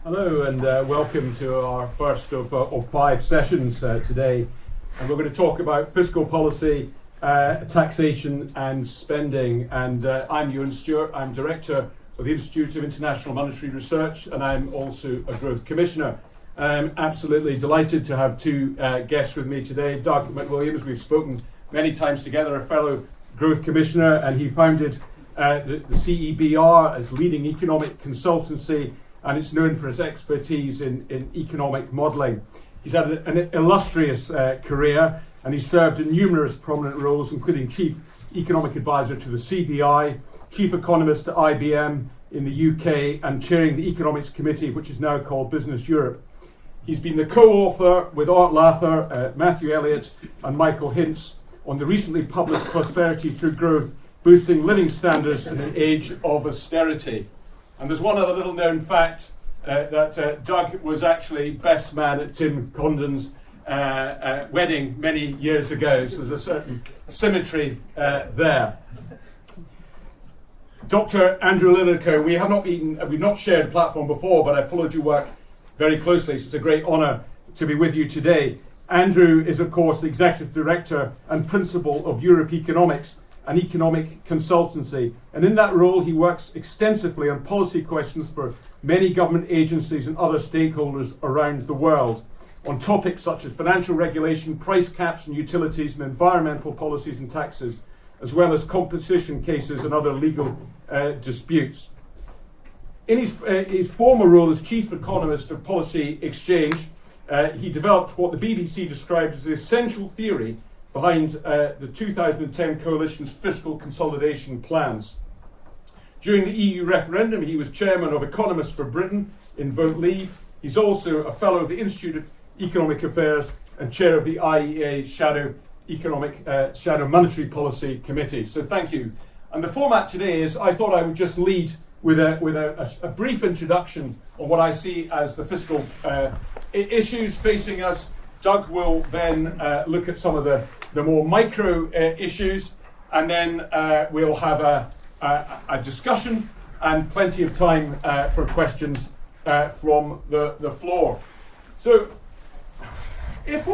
Hello and welcome to our first of 5 sessions today, and we're going to talk about fiscal policy, taxation and spending. And I'm Ewen Stewart. I'm Director of the Institute of International Monetary Research, and I'm also a Growth Commissioner. I'm absolutely delighted to have two guests with me today. Doug McWilliams, we've spoken many times together, a fellow Growth Commissioner, and he founded the CEBR as leading economic consultancy, and it's known for its expertise in economic modelling. He's had an illustrious career, and he's served in numerous prominent roles, including Chief Economic Advisor to the CBI, Chief Economist at IBM in the UK, and chairing the Economics Committee, which is now called Business Europe. He's been the co-author with Art Lather, Matthew Elliott, and Michael Hintz on the recently published Prosperity Through Growth, Boosting Living Standards in an Age of Austerity. And there's one other little known fact, that Doug was actually best man at Tim Condon's wedding many years ago, so there's a certain symmetry there. Dr. Andrew Lilico, we've not shared a platform before, but I've followed your work very closely, so it's a great honour to be with you today. Andrew is, of course, the Executive Director and Principal of Europe Economics, an economic consultancy, and in that role he works extensively on policy questions for many government agencies and other stakeholders around the world on topics such as financial regulation, price caps and utilities, and environmental policies and taxes, as well as competition cases and other legal disputes. In his former role as Chief Economist of Policy Exchange, he developed what the BBC described as the essential theory behind the 2010 coalition's fiscal consolidation plans. During the EU referendum, he was chairman of Economists for Britain in Vote Leave. He's also a fellow of the Institute of Economic Affairs and chair of the IEA Shadow Monetary Policy Committee. So thank you. And the format today is, I thought I would just lead with a brief introduction on what I see as the fiscal issues facing us. Doug will then look at some of the more micro issues, and then we'll have a discussion and plenty of time for questions from the floor. So if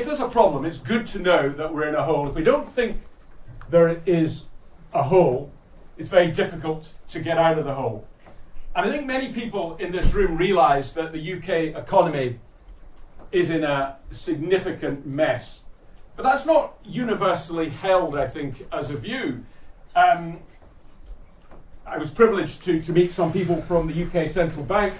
there's a problem, it's good to know that we're in a hole. If we don't think there is a hole, it's very difficult to get out of the hole. And I think many people in this room realise that the UK economy is in a significant mess. But that's not universally held, I think, as a view. I was privileged to meet some people from the UK Central Bank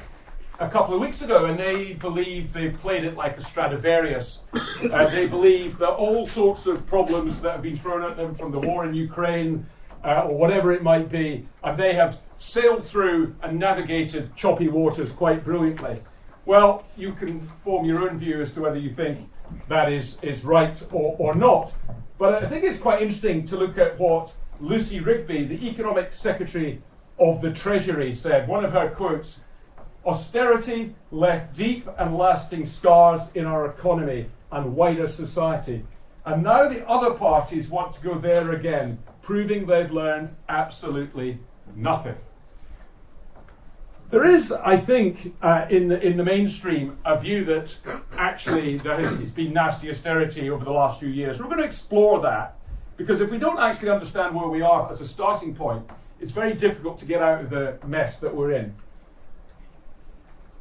a couple of weeks ago, and they believe they've played it like a Stradivarius. They believe that all sorts of problems that have been thrown at them from the war in Ukraine, or whatever it might be, and they have sailed through and navigated choppy waters quite brilliantly. Well, you can form your own view as to whether you think that is right or not. But I think it's quite interesting to look at what Lucy Rigby, the Economic Secretary of the Treasury, said. One of her quotes: "Austerity left deep and lasting scars in our economy and wider society. And now the other parties want to go there again, proving they've learned absolutely nothing." There is, I think, in the mainstream, a view that actually there has been nasty austerity over the last few years. We're going to explore that, because if we don't actually understand where we are as a starting point, it's very difficult to get out of the mess that we're in.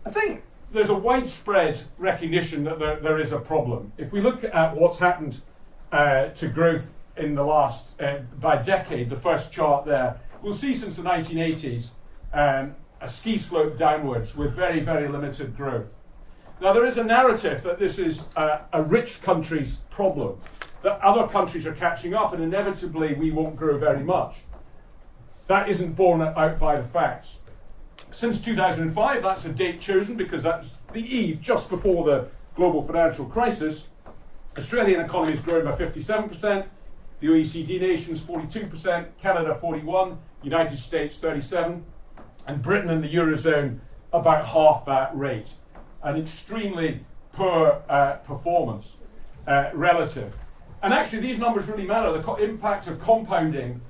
I think there's a widespread recognition that there is a problem. If we look at what's happened to growth in the last, by decade, the first chart there, we'll see since the 1980s, a ski slope downwards with very, very limited growth. Now, there is a narrative that this is a rich country's problem, that other countries are catching up and inevitably we won't grow very much. That isn't borne out by the facts. Since 2005, that's a date chosen because that's the eve just before the global financial crisis. Australian economy is growing by 57%, the OECD nations 42%, Canada 41%, United States 37%, and Britain and the Eurozone about half that rate. An extremely poor performance relative. And actually these numbers really matter. The impact of compounding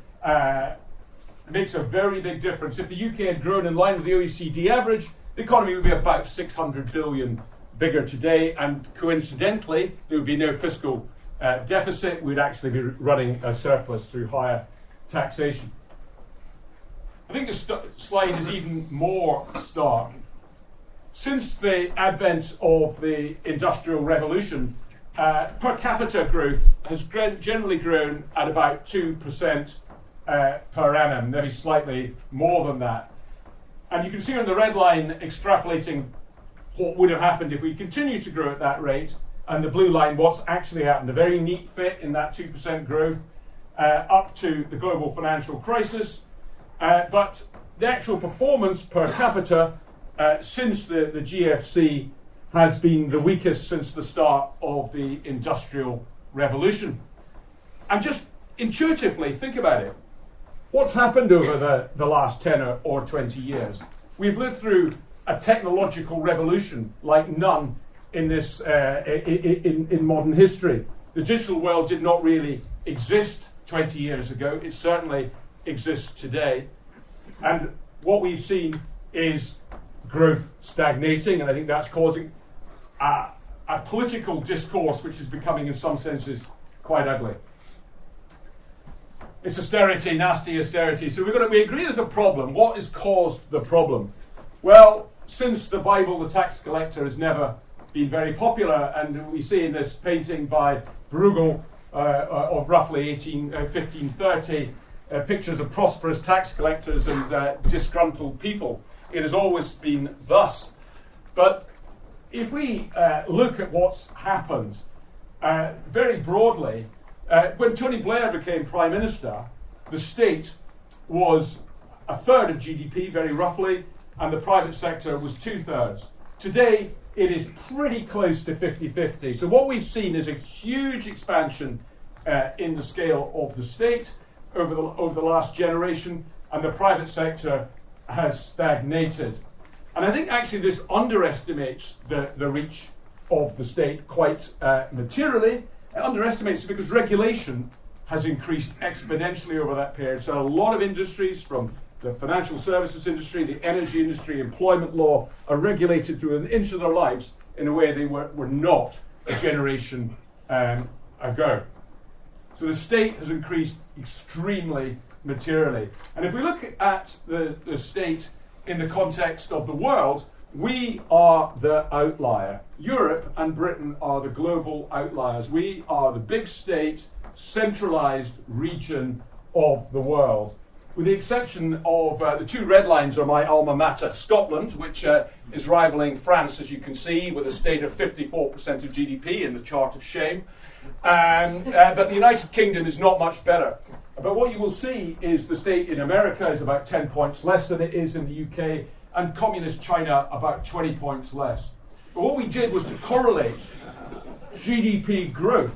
makes a very big difference. If the UK had grown in line with the OECD average, the economy would be about 600 billion bigger today, and coincidentally, there would be no fiscal deficit. We'd actually be running a surplus through higher taxation. I think this slide is even more stark. Since the advent of the Industrial Revolution, per capita growth has generally grown at about 2% per annum, maybe slightly more than that. And you can see on the red line extrapolating what would have happened if we continued to grow at that rate, and the blue line what's actually happened. A very neat fit in that 2% growth up to the global financial crisis. But the actual performance per capita since the GFC has been the weakest since the start of the Industrial Revolution. And just intuitively think about it. What's happened over the last 10 or 20 years? We've lived through a technological revolution like none in this in modern history. The digital world did not really exist 20 years ago. It certainly exists today. And what we've seen is growth stagnating, and I think that's causing a political discourse which is becoming, in some senses, quite ugly. It's austerity, nasty austerity. So we agree there's a problem. What has caused the problem? Well, since the Bible, the tax collector has never been very popular, and we see in this painting by Bruegel of roughly 1530 pictures of prosperous tax collectors and disgruntled people. It has always been thus. But if we look at what's happened very broadly, when Tony Blair became Prime Minister, the state was a third of GDP, very roughly, and the private sector was 2/3. Today, it is pretty close to 50-50. So what we've seen is a huge expansion in the scale of the state over the last generation, and the private sector has stagnated. And I think actually this underestimates the reach of the state quite materially. It underestimates it because regulation has increased exponentially over that period. So a lot of industries, from the financial services industry, the energy industry, employment law, are regulated to an inch of their lives in a way they were not a generation ago. So the state has increased extremely materially. And if we look at the state in the context of the world, we are the outlier. Europe and Britain are the global outliers. We are the big state, centralized region of the world. With the exception of the two red lines are my alma mater, Scotland, which is rivaling France, as you can see, with a state of 54% of GDP in the chart of shame. But the United Kingdom is not much better. But what you will see is the state in America is about 10 points less than it is in the UK, and communist China about 20 points less. But what we did was to correlate GDP growth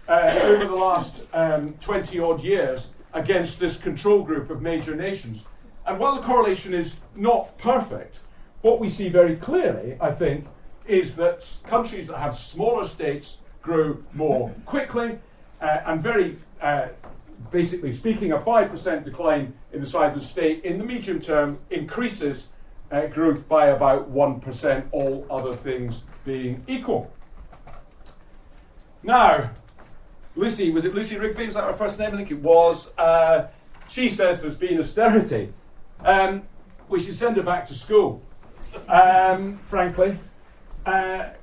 over the last 20 odd years against this control group of major nations. And while the correlation is not perfect, what we see very clearly, I think, is that countries that have smaller states grow more quickly, and very basically speaking, a 5% decline in the size of the state in the medium term increases growth by about 1%, all other things being equal. Now, Lucy, was it Lucy Rigby? Was that her first name? I think it was. She says there's been austerity. We should send her back to school, frankly.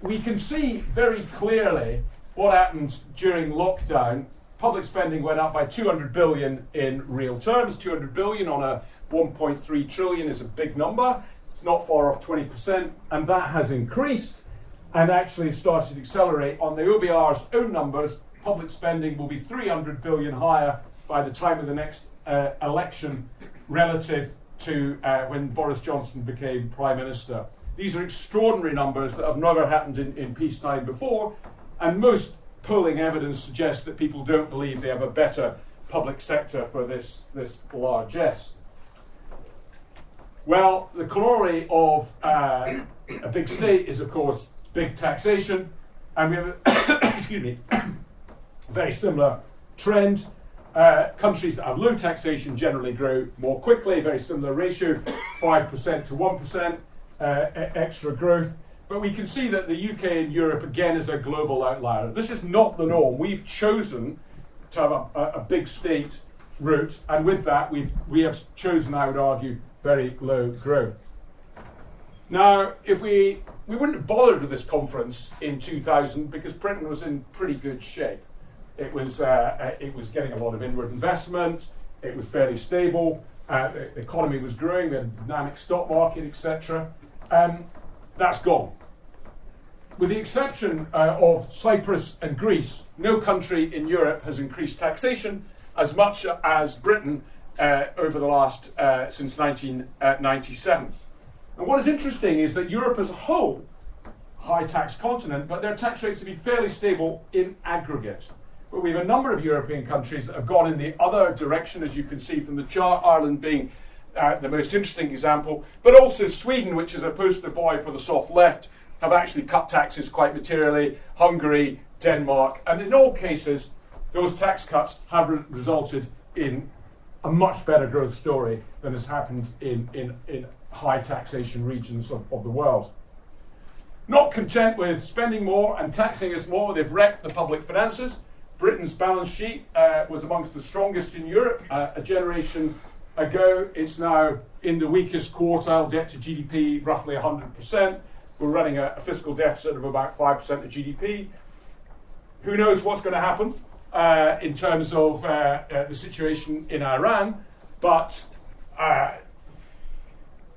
We can see very clearly what happened during lockdown. Public spending went up by 200 billion in real terms. 200 billion on a 1.3 trillion is a big number. It's not far off 20%, and that has increased and actually started to accelerate. On the OBR's own numbers, public spending will be 300 billion higher by the time of the next election relative to when Boris Johnson became Prime Minister. These are extraordinary numbers that have never happened in peacetime before, and most polling evidence suggests that people don't believe they have a better public sector for this largesse. Well, the corollary of a big state is, of course, big taxation, and we have a excuse me, very similar trend. Countries that have low taxation generally grow more quickly, very similar ratio, 5% to 1% extra growth. But we can see that the UK and Europe, again, is a global outlier. This is not the norm. We've chosen to have a big state route, and with that, we have chosen, I would argue, very low growth. Now, if we wouldn't have bothered with this conference in 2000 because Britain was in pretty good shape. It was getting a lot of inward investment. It was fairly stable. The economy was growing. We had a dynamic stock market, etc. That's gone. With the exception of Cyprus and Greece, no country in Europe has increased taxation as much as Britain over the last since 1997. And what is interesting is that Europe as a whole, high tax continent, but their tax rates have been fairly stable in aggregate. But we have a number of European countries that have gone in the other direction, as you can see from the chart, Ireland being the most interesting example, but also Sweden, which is a poster boy for the soft left, have actually cut taxes quite materially, Hungary, Denmark, and in all cases, those tax cuts have resulted in a much better growth story than has happened in high taxation regions of the world. Not content with spending more and taxing us more, they've wrecked the public finances. Britain's balance sheet was amongst the strongest in Europe a generation ago. It's now in the weakest quartile, debt to GDP roughly 100%. We're running a fiscal deficit of about 5% of GDP. Who knows what's going to happen in terms of the situation in Iran, but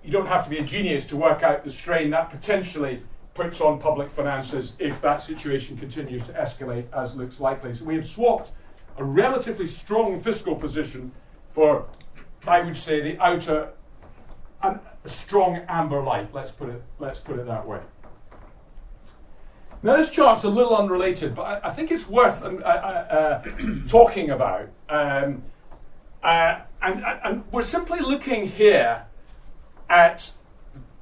you don't have to be a genius to work out the strain that potentially puts on public finances if that situation continues to escalate, as looks likely. So we have swapped a relatively strong fiscal position for, I would say, the outer and a strong amber light. Let's put it that way. Now this chart's a little unrelated, but I think it's worth talking about. And we're simply looking here at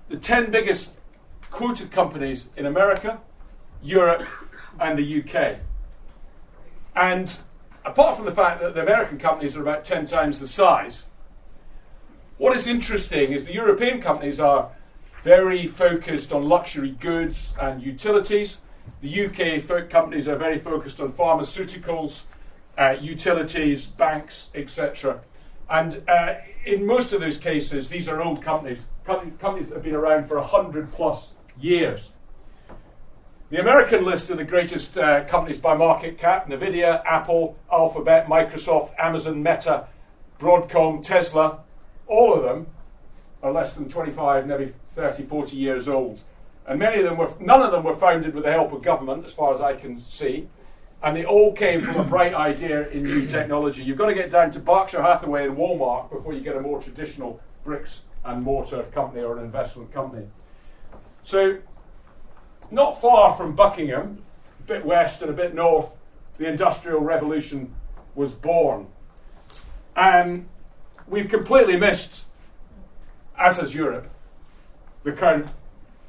the 10 biggest quoted companies in America, Europe, and the UK. And apart from the fact that the American companies are about 10 times the size, what is interesting is the European companies are very focused on luxury goods and utilities. The UK companies are very focused on pharmaceuticals, utilities, banks, etc. And in most of those cases, these are old companies that have been around for 100 plus years. The American list of the greatest companies by market cap: Nvidia, Apple, Alphabet, Microsoft, Amazon, Meta, Broadcom, Tesla. All of them are less than 25, maybe 30, 40 years old. And none of them were founded with the help of government, as far as I can see. And they all came from a bright idea in new technology. You've got to get down to Berkshire Hathaway and Walmart before you get a more traditional bricks and mortar company or an investment company. So, not far from Buckingham, a bit west and a bit north, the Industrial Revolution was born. And we've completely missed, as has Europe, the current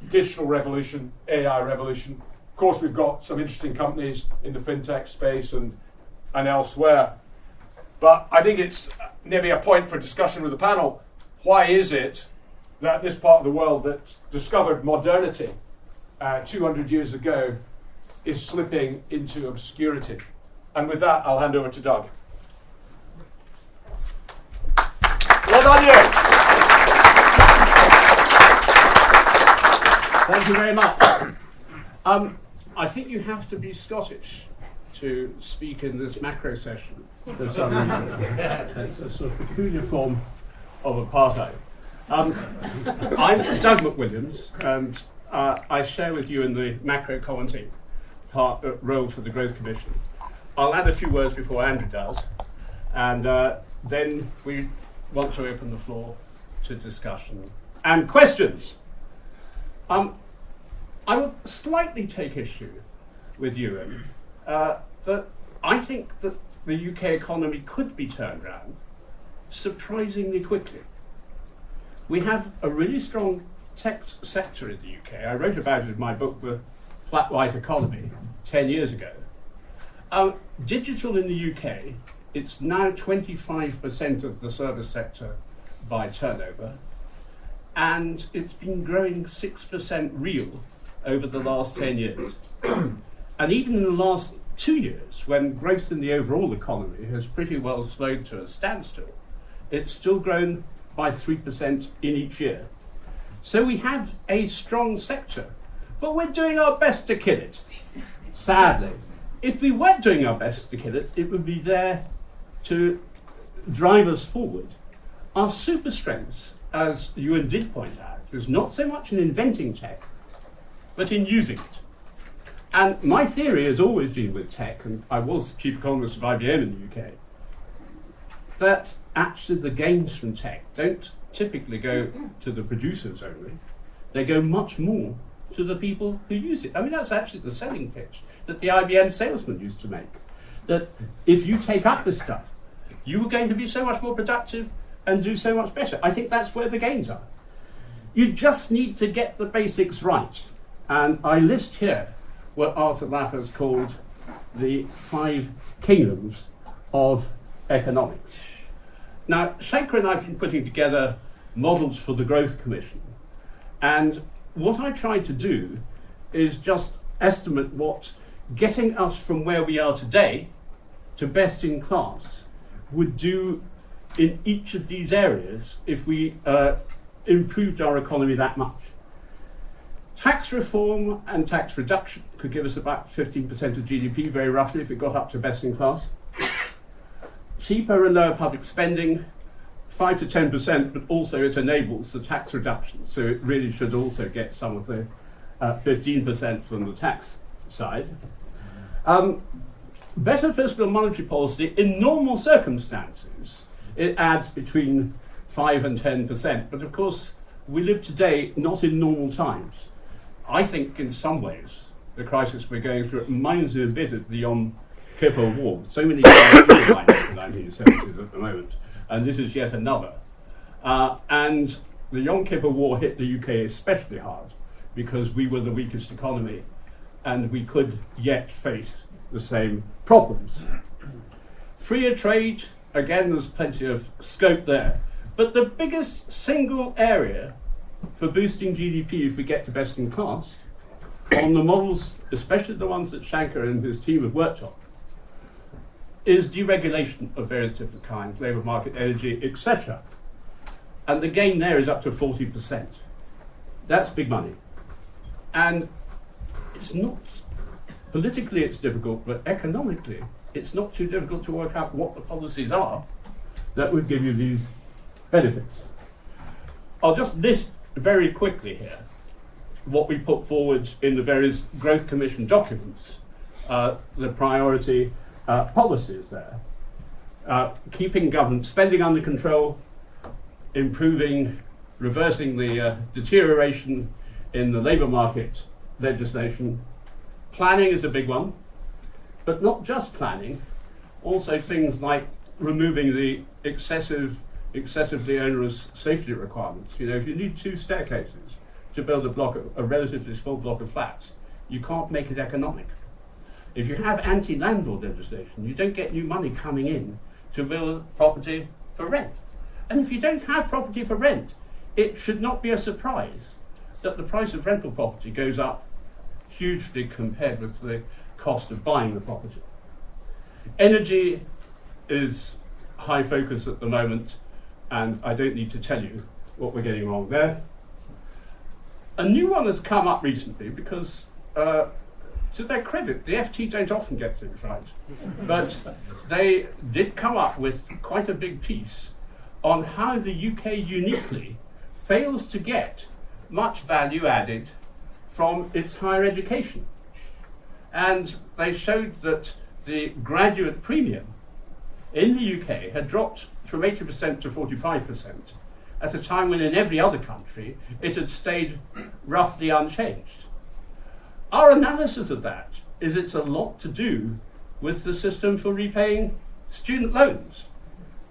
digital revolution, AI revolution. Of course, we've got some interesting companies in the fintech space and elsewhere. But I think it's maybe a point for discussion with the panel. Why is it that this part of the world that discovered modernity 200 years ago is slipping into obscurity? And with that, I'll hand over to Doug. Well done, you. Thank you very much. I think you have to be Scottish to speak in this macro session for some reason. It's a sort of peculiar form of apartheid. I'm Doug McWilliams, and I share with you in the macro commenting role for the Growth Commission. I'll add a few words before Andrew does, and then we want to open the floor to discussion and questions. I would slightly take issue with Ewen that I think that the UK economy could be turned around surprisingly quickly. We have a really strong tech sector in the UK. I wrote about it in my book, The Flat White Economy, 10 years ago. Digital in the UK It's now 25% of the service sector by turnover, and it's been growing 6% real over the last 10 years. And even in the last 2 years, when growth in the overall economy has pretty well slowed to a standstill, it's still grown by 3% in each year. So we have a strong sector, but we're doing our best to kill it, sadly. If we weren't doing our best to kill it, it would be there to drive us forward. Our super strengths, as Ewen did point out, was not so much in inventing tech, but in using it. And my theory has always been with tech, and I was chief economist of IBM in the UK, that actually the gains from tech don't typically go to the producers only. They go much more to the people who use it. I mean, that's actually the selling pitch that the IBM salesman used to make. That if you take up this stuff, you are going to be so much more productive and do so much better. I think that's where the gains are. You just need to get the basics right. And I list here what Arthur Laffer's called the 5 kingdoms of economics. Now, Shankar and I have been putting together models for the Growth Commission. And what I tried to do is just estimate what getting us from where we are today to best in class would do in each of these areas if we improved our economy that much. Tax reform and tax reduction could give us about 15% of GDP, very roughly, if it got up to best in class. Cheaper and lower public spending, 5 to 10%, but also it enables the tax reduction. So it really should also get some of the 15% from the tax side. Better fiscal and monetary policy, in normal circumstances, it adds between 5 and 10%. But of course, we live today not in normal times. I think in some ways, the crisis we're going through reminds me a bit of the Yom Kippur War. So many guys in the 1970s at the moment, and this is yet another. And the Yom Kippur War hit the UK especially hard because we were the weakest economy and we could yet face the same problems. Freer trade, again, there's plenty of scope there. But the biggest single area for boosting GDP if we get to best in class, on the models, especially the ones that Shankar and his team have worked on, is deregulation of various different kinds, labour market, energy, etc. And the gain there is up to 40%. That's big money. And it's not, politically it's difficult, but economically it's not too difficult to work out what the policies are that would give you these benefits. I'll just list very quickly here what we put forward in the various Growth Commission documents, the priority policies there. Keeping government spending under control, improving, reversing the deterioration in the labour market legislation. Planning is a big one, but not just planning, also things like removing the excessively onerous safety requirements. You know, if you need 2 staircases to build a relatively small block of flats, you can't make it economic. If you have anti-landlord legislation, you don't get new money coming in to build property for rent. And if you don't have property for rent, it should not be a surprise that the price of rental property goes up hugely compared with the cost of buying the property. Energy is high focus at the moment, and I don't need to tell you what we're getting wrong there. A new one has come up recently because, to their credit, the FT don't often get things right, but they did come up with quite a big piece on how the UK uniquely fails to get much value added from its higher education. And they showed that the graduate premium in the UK had dropped from 80% to 45%, at a time when in every other country it had stayed roughly unchanged. Our analysis of that is it's a lot to do with the system for repaying student loans,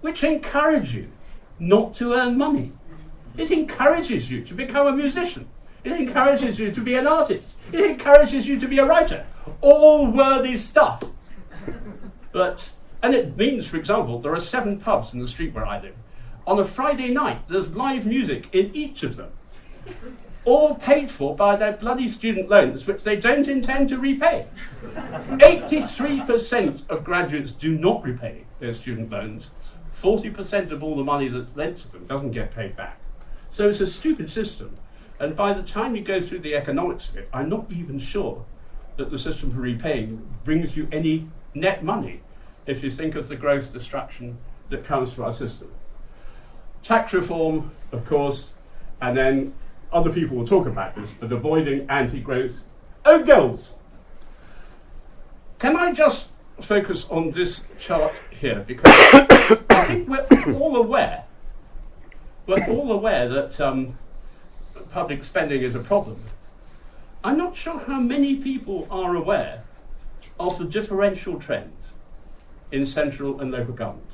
which encourage you not to earn money. It encourages you to become a musician. It encourages you to be an artist. It encourages you to be a writer. All worthy stuff. But And it means, for example, there are 7 pubs in the street where I live. On a Friday night, there's live music in each of them, all paid for by their bloody student loans, which they don't intend to repay. 83% of graduates do not repay their student loans. 40% of all the money that's lent to them doesn't get paid back. So it's a stupid system. And by the time you go through the economics of it, I'm not even sure that the system for repaying brings you any net money if you think of the growth destruction that comes from our system. Tax reform, of course, and then other people will talk about this, but avoiding anti-growth own goals. Can I just focus on this chart here? Because I think we're all aware that public spending is a problem. I'm not sure how many people are aware of the differential trends in central and local government.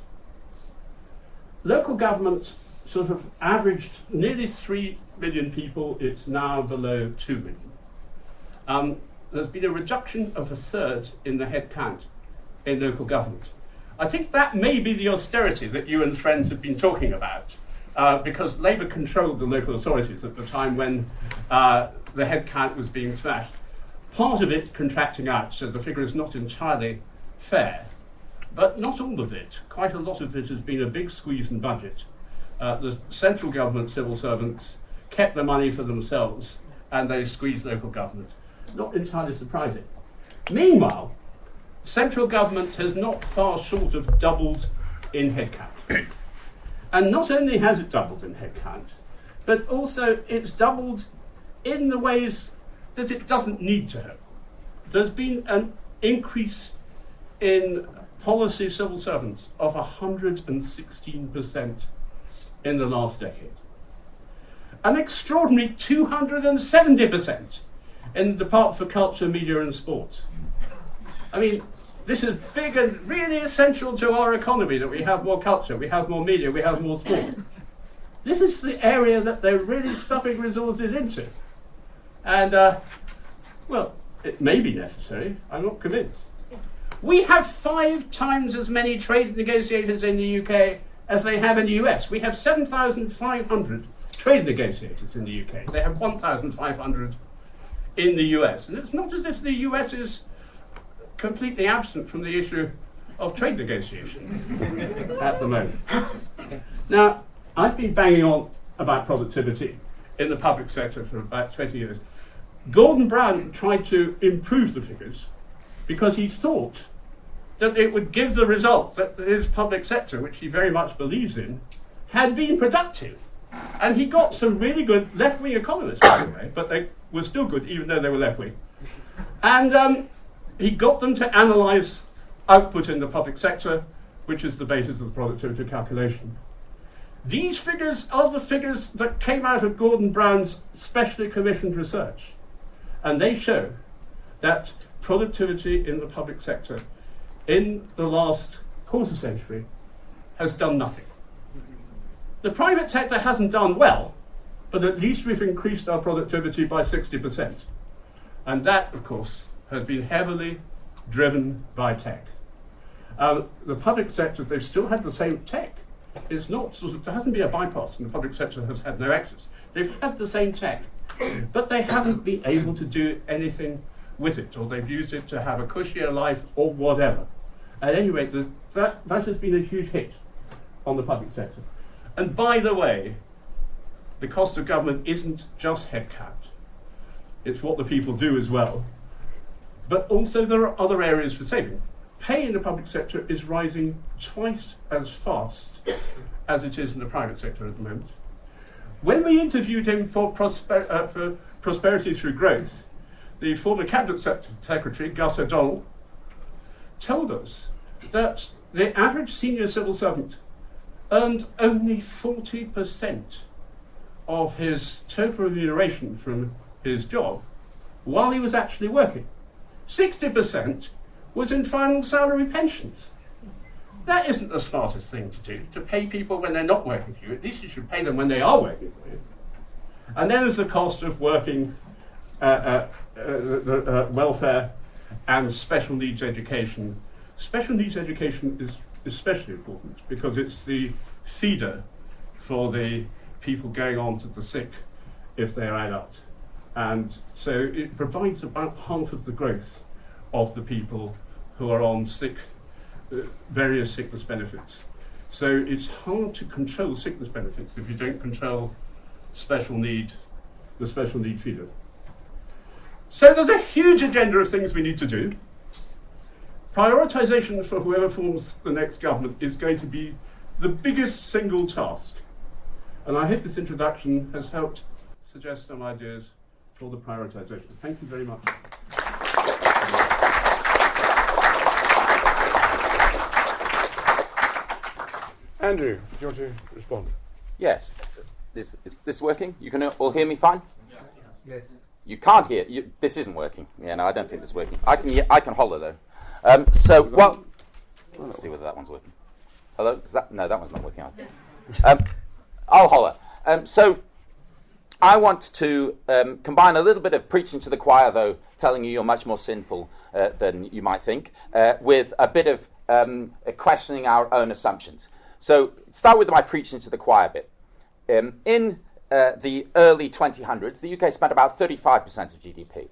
Local government sort of averaged nearly 3 million people. It's now below 2 million. There's been a reduction of 1/3 in the headcount in local government. I think that may be the austerity that you and friends have been talking about, because Labour controlled the local authorities at the time when the headcount was being slashed. Part of it contracting out, so the figure is not entirely fair, but not all of it. Quite a lot of it has been a big squeeze in budget. The central government civil servants kept the money for themselves, and they squeezed local government. Not entirely surprising. Meanwhile, central government has not far short of doubled in headcount. And not only has it doubled in headcount, but also it's doubled in the ways that it doesn't need to have. There's been an increase in policy civil servants of 116% in the last decade. An extraordinary 270% in the Department for Culture, Media and Sport. I mean, this is big and really essential to our economy, that we have more culture, we have more media, we have more sport. This is the area that they're really stuffing resources into. And, well, it may be necessary, I'm not convinced. We have 5 times as many trade negotiators in the UK as they have in the US. We have 7,500 trade negotiators in the UK. They have 1,500 in the US. And it's not as if the US is completely absent from the issue of trade negotiation at the moment. Now, I've been banging on about productivity in the public sector for about 20 years. Gordon Brown tried to improve the figures because he thought that it would give the result that his public sector, which he very much believes in, had been productive. And he got some really good left-wing economists, by the way, but they were still good even though they were left-wing. And he got them to analyse output in the public sector, which is the basis of the productivity calculation. These figures are the figures that came out of Gordon Brown's specially commissioned research. And they show that productivity in the public sector in the last quarter century has done nothing. The private sector hasn't done well, but at least we've increased our productivity by 60%. And that, of course, has been heavily driven by tech. The public sector, they've still had the same tech. It's not sort of, there hasn't been a bypass and the public sector has had no access. They've had the same tech, but they haven't been able to do anything with it, or they've used it to have a cushier life or whatever. At any rate, that has been a huge hit on the public sector. And by the way, the cost of government isn't just headcount. It's what the people do as well. But also there are other areas for saving. Pay in the public sector is rising twice as fast as it is in the private sector at the moment. When we interviewed him for Prosperity Through Growth, the former Cabinet Secretary, Gus O'Donnell, told us that the average senior civil servant earned only 40% of his total remuneration from his job while he was actually working. 60% was in final salary pensions. That isn't the smartest thing to do, to pay people when they're not working for you. At least you should pay them when they are working for you. And then there's the cost of working welfare and special needs education Special needs education is especially important because it's the feeder for the people going on to the sick if they are adult. And so it provides about half of the growth of the people who are on various sickness benefits. So it's hard to control sickness benefits if you don't control the special need feeder. So there's a huge agenda of things we need to do. Prioritisation for whoever forms the next government is going to be the biggest single task. And I hope this introduction has helped suggest some ideas for the prioritisation. Thank you very much. Andrew, do you want to respond? Yes. Is this working? You can all hear me fine? Yes. You can't hear. This isn't working. Yeah, no, I don't think this is working. I can holler though. Let's see whether that one's working. Hello? No, that one's not working either. I'll holler. So I want to combine a little bit of preaching to the choir, though, telling you you're much more sinful than you might think, with a bit of questioning our own assumptions. So start with my preaching to the choir bit. In the early 2000s, the UK spent about 35% of GDP.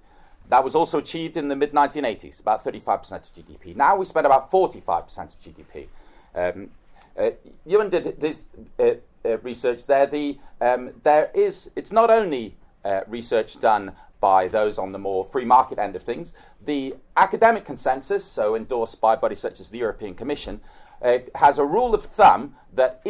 That was also achieved in the mid-1980s, about 35% of GDP. Now we spend about 45% of GDP. Ewen did this research there. It's not only research done by those on the more free market end of things. The academic consensus, so endorsed by bodies such as the European Commission, has a rule of thumb that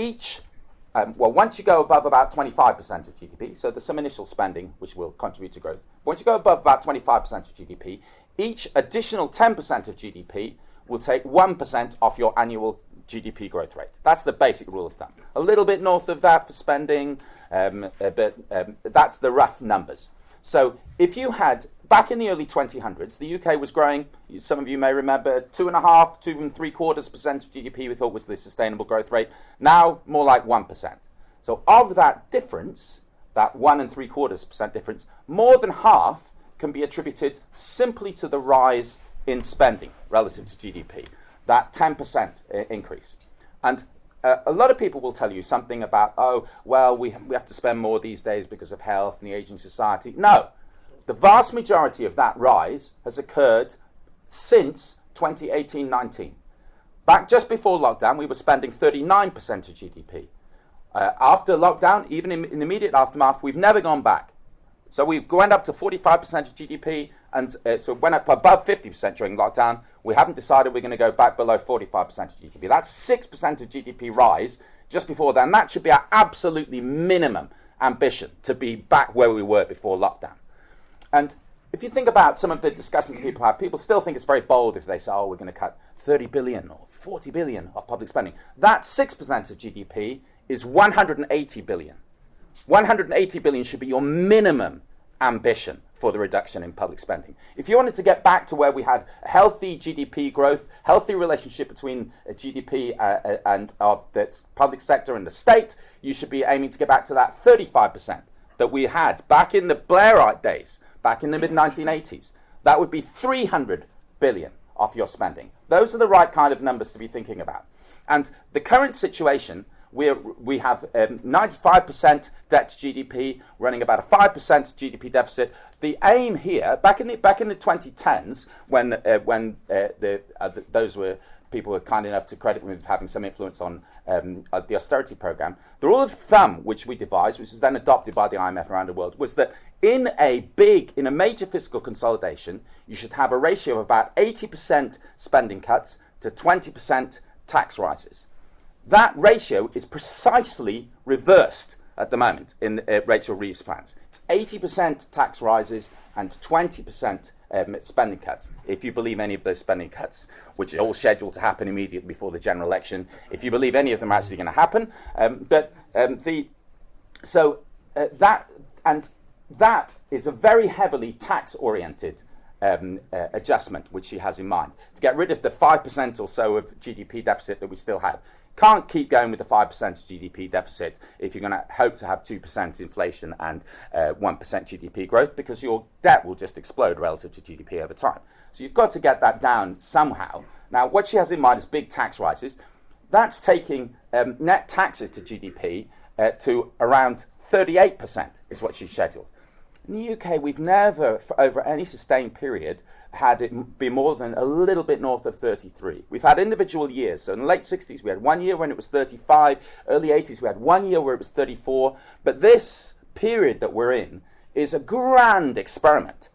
once you go above about 25% of GDP, so there's some initial spending which will contribute to growth. Once you go above about 25% of GDP, each additional 10% of GDP will take 1% off your annual GDP growth rate. That's the basic rule of thumb. A little bit north of that for spending, but that's the rough numbers. So if you had, back in the early 2000s, the UK was growing, some of you may remember, 2.5%, 2.75% of GDP we thought was the sustainable growth rate. Now, more like 1%. So of that difference, that 1.75% difference, more than half can be attributed simply to the rise in spending relative to GDP, that 10% increase. And a lot of people will tell you something about, we have to spend more these days because of health and the aging society. No. The vast majority of that rise has occurred since 2018-19. Back just before lockdown, we were spending 39% of GDP. After lockdown, even in the immediate aftermath, we've never gone back. So we went up to 45% of GDP, and so went up above 50% during lockdown. We haven't decided we're going to go back below 45% of GDP. That's 6% of GDP rise just before then. That should be our absolutely minimum ambition, to be back where we were before lockdown. And if you think about some of the discussions people have, people still think it's very bold if they say, we're going to cut 30 billion or 40 billion of public spending. That 6% of GDP is 180 billion. 180 billion should be your minimum ambition for the reduction in public spending. If you wanted to get back to where we had healthy GDP growth, healthy relationship between GDP and the public sector and the state, you should be aiming to get back to that 35% that we had back in the Blairite days, back in the mid-1980s. That would be 300 billion off your spending. Those are the right kind of numbers to be thinking about. And the current situation, we have 95% debt to GDP, running about a 5% GDP deficit. The aim here, back in the 2010s, when those were people were kind enough to credit me with having some influence on the austerity program, the rule of thumb which we devised, which was then adopted by the IMF around the world, was that in a major fiscal consolidation, you should have a ratio of about 80% spending cuts to 20% tax rises. That ratio is precisely reversed at the moment in Rachel Reeves' plans. It's 80% tax rises and 20% spending cuts, if you believe any of those spending cuts, which are all scheduled to happen immediately before the general election, if you believe any of them are actually going to happen. That is a very heavily tax-oriented adjustment, which she has in mind, to get rid of the 5% or so of GDP deficit that we still have. Can't keep going with the 5% GDP deficit if you're going to hope to have 2% inflation and 1% GDP growth, because your debt will just explode relative to GDP over time. So you've got to get that down somehow Now, what she has in mind is big tax rises. That's taking net taxes to GDP to around 38% is what she's scheduled. In the UK, we've never, for over any sustained period, had it be more than a little bit north of 33. We've had individual years. So in the late 60s, we had 1 year when it was 35. Early 80s, we had 1 year where it was 34. But this period that we're in is a grand experiment.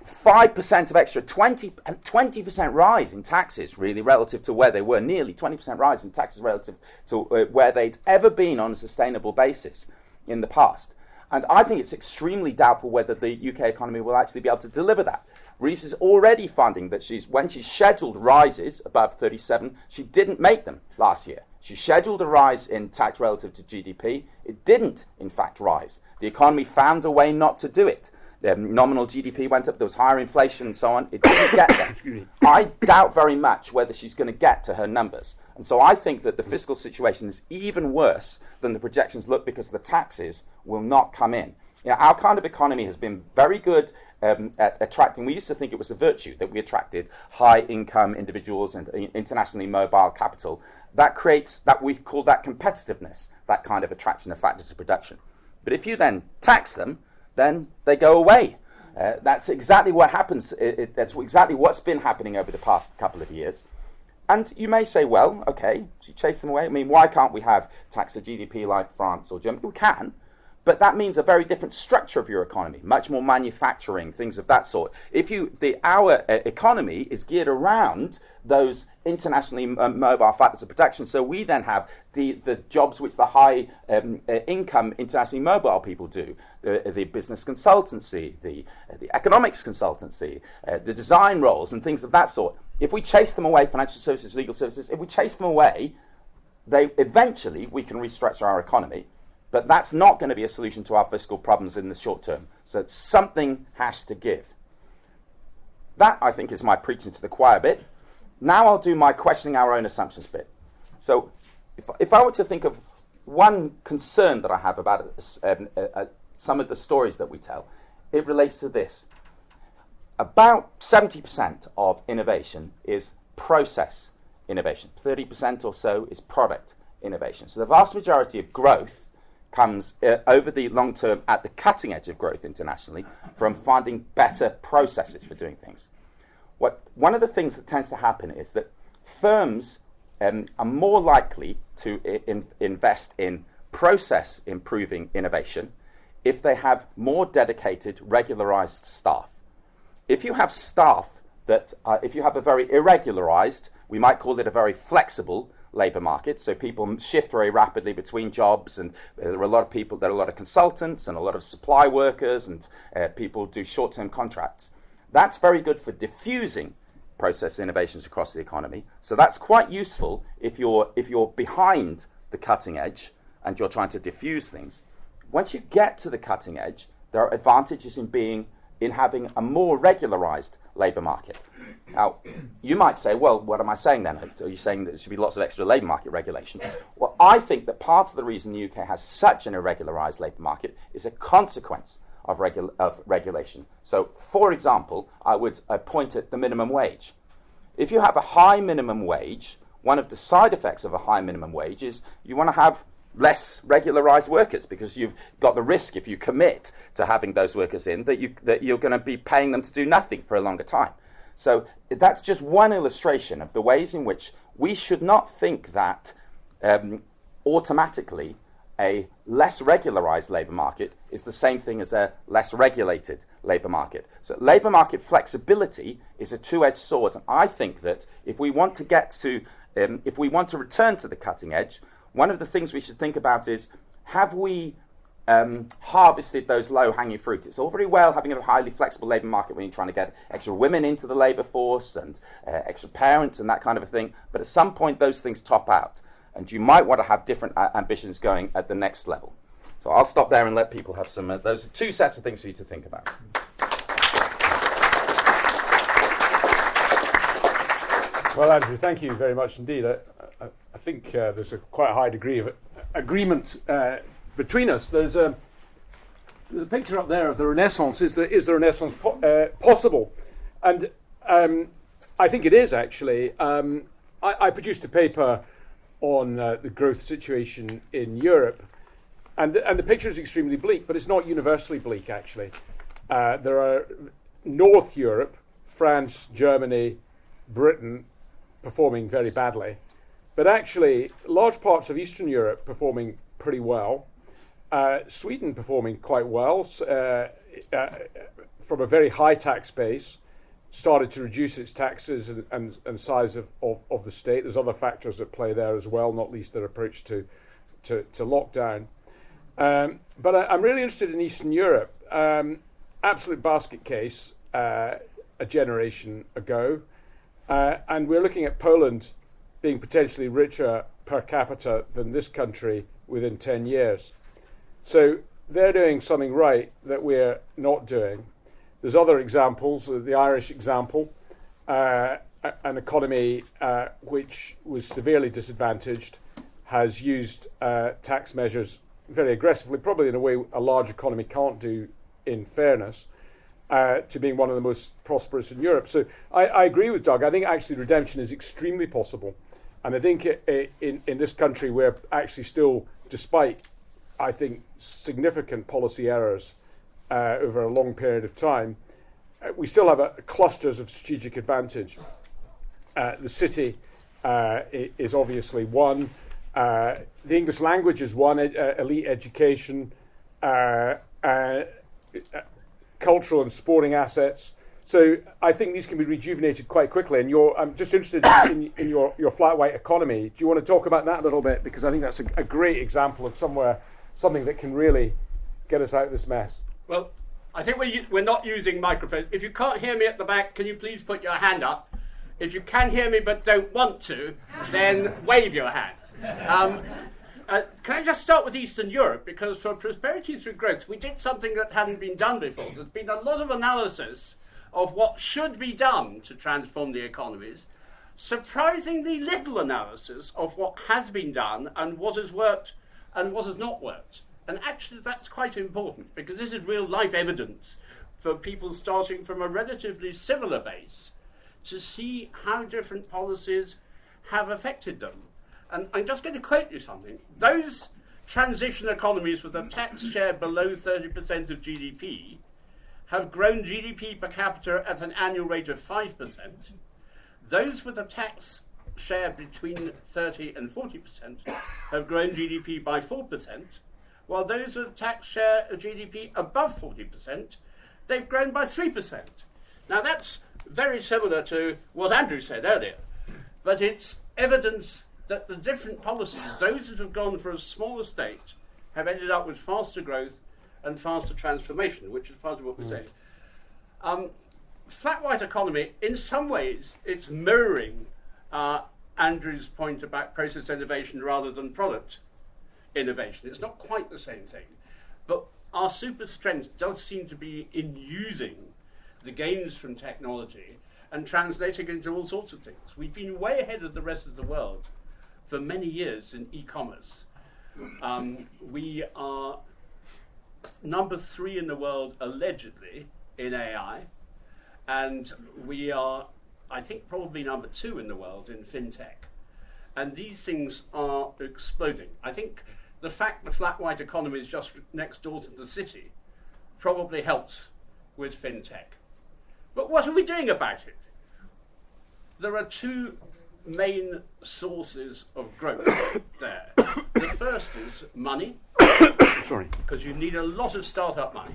5% of extra, 20% rise in taxes, really, relative to where they were. Nearly 20% rise in taxes relative to where they'd ever been on a sustainable basis in the past. And I think it's extremely doubtful whether the UK economy will actually be able to deliver that. Reeves is already funding that when she scheduled rises above 37, she didn't make them last year. She scheduled a rise in tax relative to GDP. It didn't, in fact, rise. The economy found a way not to do it. The nominal GDP went up, there was higher inflation and so on. It didn't get there. I doubt very much whether she's going to get to her numbers. And so I think that the fiscal situation is even worse than the projections look because the taxes will not come in. You know, our kind of economy has been very good at attracting. We used to think it was a virtue that we attracted high-income individuals and internationally mobile capital. That creates that we call that competitiveness, that kind of attraction of factors of production. But if you then tax them, then they go away. That's exactly what happens. That's exactly what's been happening over the past couple of years. And you may say, well, okay, so you chase them away. I mean, why can't we have tax to GDP like France or Germany? We can. But that means a very different structure of your economy, much more manufacturing, things of that sort. Our economy is geared around those internationally mobile factors of production. So we then have the jobs which the high income internationally mobile people do, the business consultancy, the economics consultancy, the design roles and things of that sort. If we chase them away, financial services, legal services, if we chase them away, eventually we can restructure our economy. But that's not going to be a solution to our fiscal problems in the short term. So something has to give. That, I think, is my preaching to the choir bit. Now I'll do my questioning our own assumptions bit. So if I were to think of one concern that I have about some of the stories that we tell, it relates to this. About 70% of innovation is process innovation. 30% or so is product innovation. So the vast majority of growth comes over the long term at the cutting edge of growth internationally from finding better processes for doing things. One of the things that tends to happen is that firms are more likely to invest in process improving innovation if they have more dedicated, regularized staff. If you have staff if you have a very irregularized, we might call it a very flexible labour market, so people shift very rapidly between jobs, and there are a lot of consultants and a lot of supply workers, and people do short-term contracts. That's very good for diffusing process innovations across the economy. So that's quite useful if you're behind the cutting edge and you're trying to diffuse things. Once you get to the cutting edge, there are advantages in having a more regularized labour market. Now, you might say, well, what am I saying then? Are you saying that there should be lots of extra labour market regulation? Well, I think that part of the reason the UK has such an irregularised labour market is a consequence of regulation. So, for example, I would point at the minimum wage. If you have a high minimum wage, one of the side effects of a high minimum wage is you want to have less regularised workers, because you've got the risk, if you commit to having those workers in, that you're going to be paying them to do nothing for a longer time. So that's just one illustration of the ways in which we should not think that automatically a less regularised labour market is the same thing as a less regulated labour market. So labour market flexibility is a two-edged sword, and I think that if we want to return to the cutting edge, one of the things we should think about is, have we harvested those low-hanging fruit? It's all very well having a highly flexible labour market when you're trying to get extra women into the labour force and extra parents and that kind of a thing, but at some point those things top out, and you might want to have different ambitions going at the next level. So I'll stop there and let people have some, those are two sets of things for you to think about. Well, Andrew, thank you very much indeed. I think there's a quite high degree of agreement between us. There's a picture up there of the Renaissance. Is the Renaissance possible? And I think it is actually. I produced a paper on the growth situation in Europe, and the picture is extremely bleak, but it's not universally bleak actually. There are North Europe, France, Germany, Britain performing very badly, but actually large parts of Eastern Europe performing pretty well. Sweden performing quite well from a very high tax base, started to reduce its taxes and size of the state. There's other factors at play there as well, not least their approach to lockdown. But I'm really interested in Eastern Europe. Absolute basket case a generation ago. And we're looking at Poland being potentially richer per capita than this country within 10 years. So they're doing something right that we're not doing. There's other examples, the Irish example, an economy which was severely disadvantaged, has used tax measures very aggressively, probably in a way a large economy can't do in fairness, to being one of the most prosperous in Europe. So I agree with Doug. I think actually redemption is extremely possible. And I think in this country we're actually still, despite, I think, significant policy errors over a long period of time, we still have clusters of strategic advantage. The city is obviously one. The English language is one. Elite education, cultural and sporting assets. So I think these can be rejuvenated quite quickly. And I'm just interested in your flat white economy. Do you want to talk about that a little bit? Because I think that's a great example of something that can really get us out of this mess. Well, I think we're not using microphones. If you can't hear me at the back, can you please put your hand up? If you can hear me but don't want to, then wave your hand. Can I just start with Eastern Europe? Because for Prosperity Through Growth, we did something that hadn't been done before. There's been a lot of analysis of what should be done to transform the economies. Surprisingly little analysis of what has been done and what has worked and what has not worked. And actually that's quite important, because this is real life evidence for people starting from a relatively similar base to see how different policies have affected them. And I'm just going to quote you something. Those transition economies with a tax share below 30% of GDP have grown GDP per capita at an annual rate of 5%. Those with a tax share between 30 and 40% have grown GDP by 4%, while those with a tax share of GDP above 40%, they've grown by 3%. Now that's very similar to what Andrew said earlier, but it's evidence that the different policies, those that have gone for a smaller state, have ended up with faster growth and faster transformation, which is part of what we're saying. Flat white economy, in some ways, it's mirroring Andrew's point about process innovation rather than product innovation. It's not quite the same thing, but our super strength does seem to be in using the gains from technology and translating into all sorts of things. We've been way ahead of the rest of the world for many years in e-commerce. We are number 3 in the world, allegedly, in AI, and we are, I think, probably number 2 in the world in fintech. And these things are exploding. I think the fact the flat white economy is just next door to the city probably helps with fintech. But what are we doing about it? There are 2 main sources of growth there. The first is money, because you need a lot of startup money.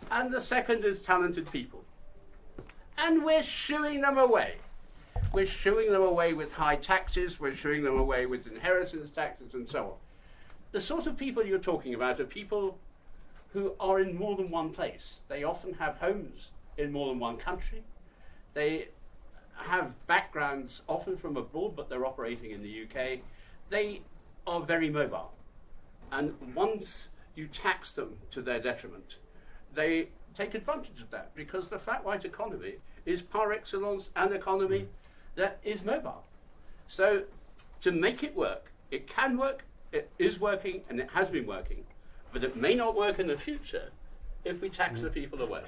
And the second is talented people. And we're shooing them away. We're shooing them away with high taxes, we're shooing them away with inheritance taxes and so on. The sort of people you're talking about are people who are in more than one place. They often have homes in more than one country. They have backgrounds often from abroad, but they're operating in the UK. They are very mobile. And once you tax them to their detriment, they take advantage of that, because the flat white economy is par excellence an economy that is mobile. So to make it work, it can work, it is working, and it has been working, but it may not work in the future if we tax the people away.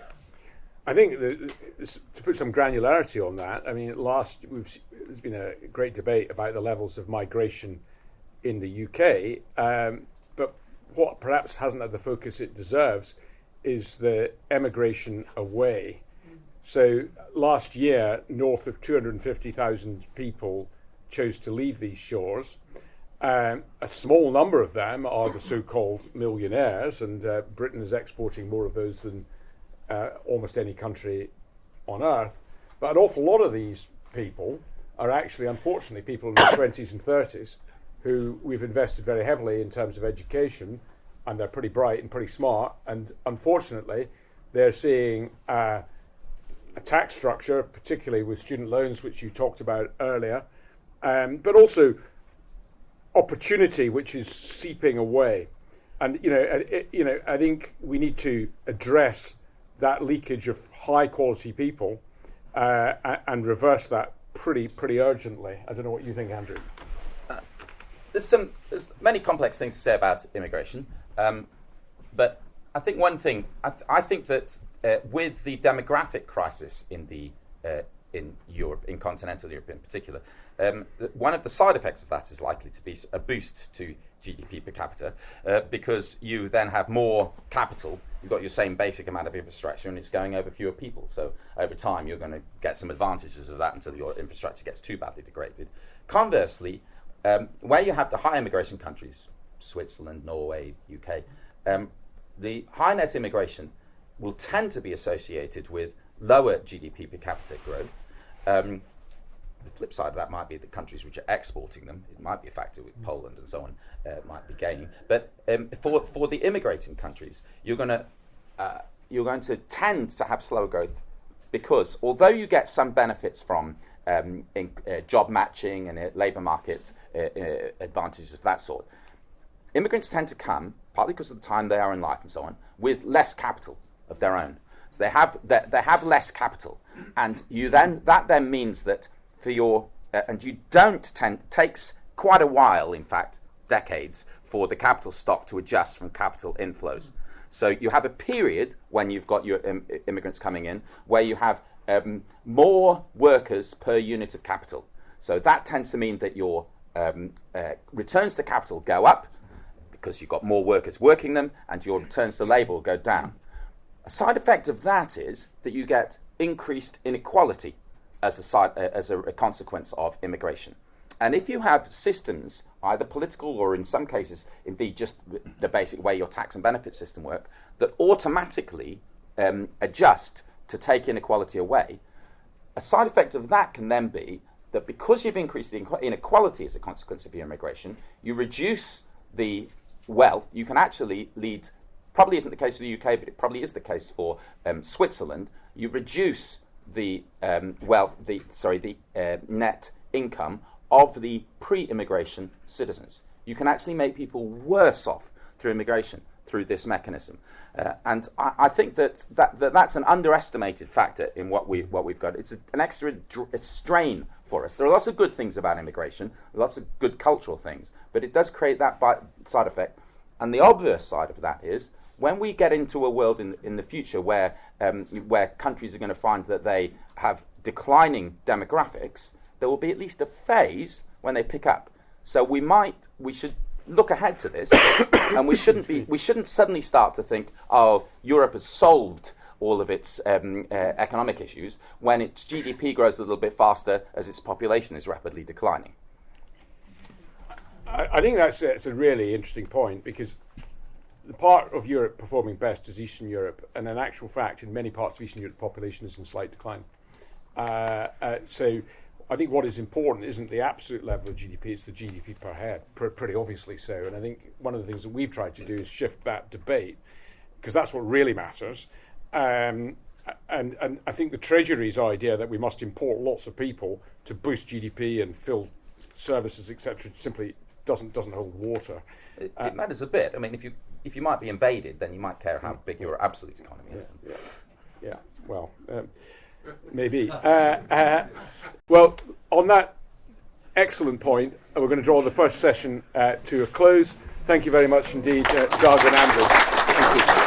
I think to put some granularity on that, I mean, there's been a great debate about the levels of migration in the UK, but what perhaps hasn't had the focus it deserves is the emigration away. So last year, north of 250,000 people chose to leave these shores. A small number of them are the so-called millionaires, and Britain is exporting more of those than almost any country on earth. But an awful lot of these people are actually, unfortunately, people in their 20s and 30s who we've invested very heavily in terms of education, and they're pretty bright and pretty smart. And unfortunately, they're seeing a tax structure, particularly with student loans, which you talked about earlier, but also opportunity, which is seeping away. And I think we need to address that leakage of high quality people and reverse that pretty urgently. I don't know what you think, Andrew. There's many complex things to say about immigration, but I think one thing, I think that with the demographic crisis in Europe, in continental Europe in particular, one of the side effects of that is likely to be a boost to GDP per capita, because you then have more capital. You've got your same basic amount of infrastructure, and it's going over fewer people. So over time, you're going to get some advantages of that until your infrastructure gets too badly degraded. Conversely, where you have the high immigration countries, Switzerland, Norway, UK, the high net immigration will tend to be associated with lower GDP per capita growth. The flip side of that might be the countries which are exporting them. It might be a factor with Poland and so on, might be gaining. But for the immigrating countries, you're going to tend to have slower growth, because although you get some benefits from job matching and labour market advantages of that sort, immigrants tend to come, partly because of the time they are in life and so on, with less capital of their own. So they have less capital, and that then means that for your and you don't takes quite a while, in fact, decades, for the capital stock to adjust from capital inflows. So you have a period when you've got your immigrants coming in where you have more workers per unit of capital. So that tends to mean that your returns to capital go up because you've got more workers working them, and your returns to labour will go down. A side effect of that is that you get increased inequality as a consequence of immigration. And if you have systems, either political or in some cases, indeed, just the basic way your tax and benefit system work, that automatically adjust to take inequality away, a side effect of that can then be that because you've increased the inequality as a consequence of your immigration, you reduce the wealth. You can actually lead, probably isn't the case for the UK, but it probably is the case for Switzerland. You reduce the net income of the pre-immigration citizens. You can actually make people worse off through immigration, through this mechanism. And I think that's an underestimated factor in what we've got. It's an extra strain for us. There are lots of good things about immigration, lots of good cultural things, but it does create that side effect. And the obvious side of that is, when we get into a world in the future where countries are going to find that they have declining demographics, there will be at least a phase when they pick up. So we should look ahead to this, and we shouldn't suddenly start to think, oh, Europe has solved all of its economic issues when its GDP grows a little bit faster as its population is rapidly declining. I think that's a really interesting point, because the part of Europe performing best is Eastern Europe, and in actual fact, in many parts of Eastern Europe, the population is in slight decline. So I think what is important isn't the absolute level of GDP, it's the GDP per head, pretty obviously so. And I think one of the things that we've tried to do is shift that debate, because that's what really matters. And I think the Treasury's idea that we must import lots of people to boost GDP and fill services, etc., simply doesn't hold water. It matters a bit. I mean, if you might be invaded, then you might care how big your absolute economy is. Yeah. Well, maybe. Well, on that excellent point, we're going to draw the first session to a close. Thank you very much indeed, Doug and Andrew. Thank you.